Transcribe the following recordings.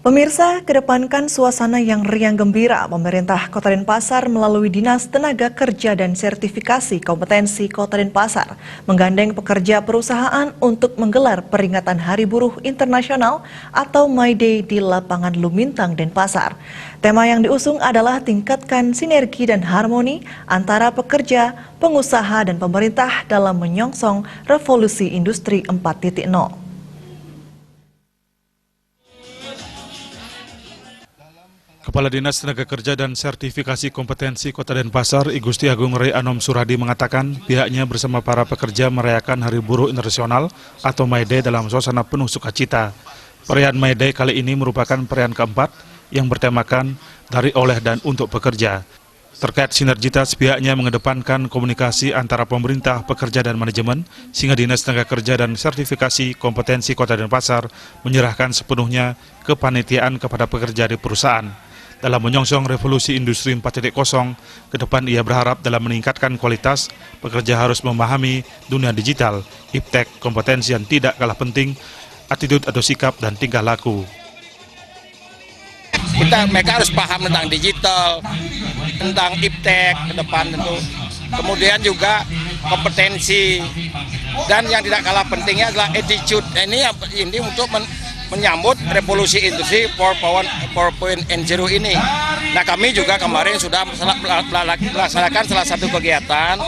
Pemirsa, kedepankan suasana yang riang gembira, pemerintah Kota Denpasar melalui Dinas Tenaga Kerja dan Sertifikasi Kompetensi Kota Denpasar menggandeng pekerja perusahaan untuk menggelar peringatan Hari Buruh Internasional atau May Day di lapangan Lumintang, Denpasar. Tema yang diusung adalah tingkatkan sinergi dan harmoni antara pekerja, pengusaha, dan pemerintah dalam menyongsong revolusi industri 4.0. Kepala Dinas Tenaga Kerja dan Sertifikasi Kompetensi Kota Denpasar, I Gusti Agung Rey Anom Suradi mengatakan pihaknya bersama para pekerja merayakan Hari Buruh Internasional atau May Day dalam suasana penuh sukacita. Perayaan May Day kali ini merupakan perayaan keempat yang bertemakan dari, oleh, dan untuk pekerja. Terkait sinergitas, pihaknya mengedepankan komunikasi antara pemerintah, pekerja, dan manajemen, sehingga Dinas Tenaga Kerja dan Sertifikasi Kompetensi Kota Denpasar menyerahkan sepenuhnya kepanitiaan kepada pekerja di perusahaan. Dalam menyongsong revolusi industri 4.0, ke depan ia berharap dalam meningkatkan kualitas, pekerja harus memahami dunia digital, iptek, kompetensi yang tidak kalah penting, attitude atau sikap dan tingkah laku. Mereka harus paham tentang digital, tentang iptek ke depan tentu. Kemudian juga kompetensi, dan yang tidak kalah pentingnya adalah attitude. Ini untuk menyambut revolusi industri 4.0 ini. Nah, kami juga kemarin sudah melaksanakan salah satu kegiatan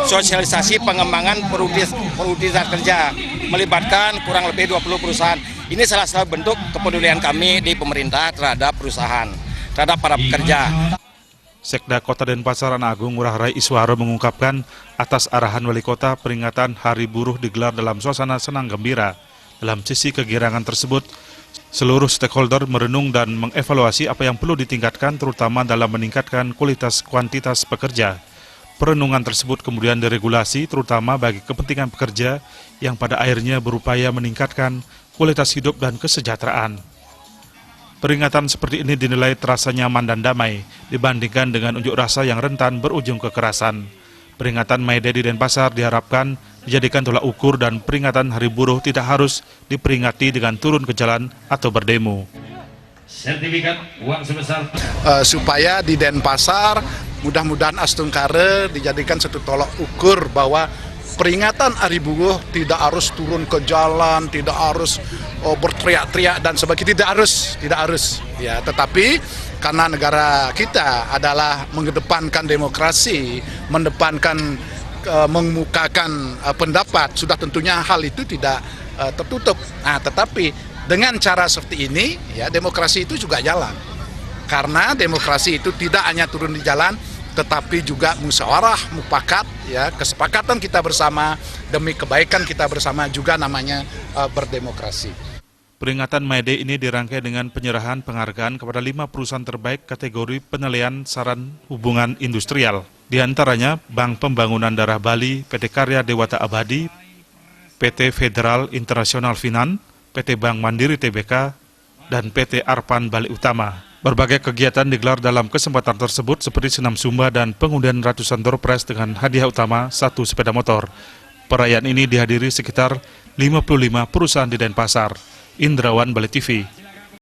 sosialisasi pengembangan produktivitas kerja, melibatkan kurang lebih 20 perusahaan. Ini salah satu bentuk kepedulian kami di pemerintah terhadap perusahaan, terhadap para pekerja. Sekda Kota Denpasar Agung Ngurah Rai Iswaro mengungkapkan atas arahan Wali Kota peringatan Hari Buruh digelar dalam suasana senang gembira. Dalam sisi kegirangan tersebut, seluruh stakeholder merenung dan mengevaluasi apa yang perlu ditingkatkan terutama dalam meningkatkan kualitas kuantitas pekerja. Perenungan tersebut kemudian diregulasi terutama bagi kepentingan pekerja yang pada akhirnya berupaya meningkatkan kualitas hidup dan kesejahteraan. Peringatan seperti ini dinilai terasa nyaman dan damai dibandingkan dengan unjuk rasa yang rentan berujung kekerasan. Peringatan May Day di Denpasar diharapkan dijadikan tolak ukur dan peringatan Hari Buruh tidak harus diperingati dengan turun ke jalan atau berdemo. Sertifikat uang sebesar supaya di Denpasar mudah-mudahan Astungkare dijadikan satu tolak ukur bahwa peringatan Hari Buruh tidak harus turun ke jalan, tidak harus berteriak-teriak dan sebagainya, tidak harus ya, tetapi karena negara kita adalah mengedepankan demokrasi, mengemukakan pendapat, sudah tentunya hal itu tidak tertutup. Nah, tetapi dengan cara seperti ini, ya demokrasi itu juga jalan. Karena demokrasi itu tidak hanya turun di jalan, tetapi juga musyawarah, mufakat, ya kesepakatan kita bersama demi kebaikan kita bersama juga namanya berdemokrasi. Peringatan May Day ini dirangkai dengan penyerahan penghargaan kepada 5 perusahaan terbaik kategori penilaian saran hubungan industrial. Di antaranya Bank Pembangunan Daerah Bali, PT Karya Dewata Abadi, PT Federal International Finance, PT Bank Mandiri Tbk, dan PT Arpan Bali Utama. Berbagai kegiatan digelar dalam kesempatan tersebut seperti senam Zumba dan pengundian ratusan door prize dengan hadiah utama 1 sepeda motor. Perayaan ini dihadiri sekitar 55 perusahaan di Denpasar. Indrawan, Bali TV.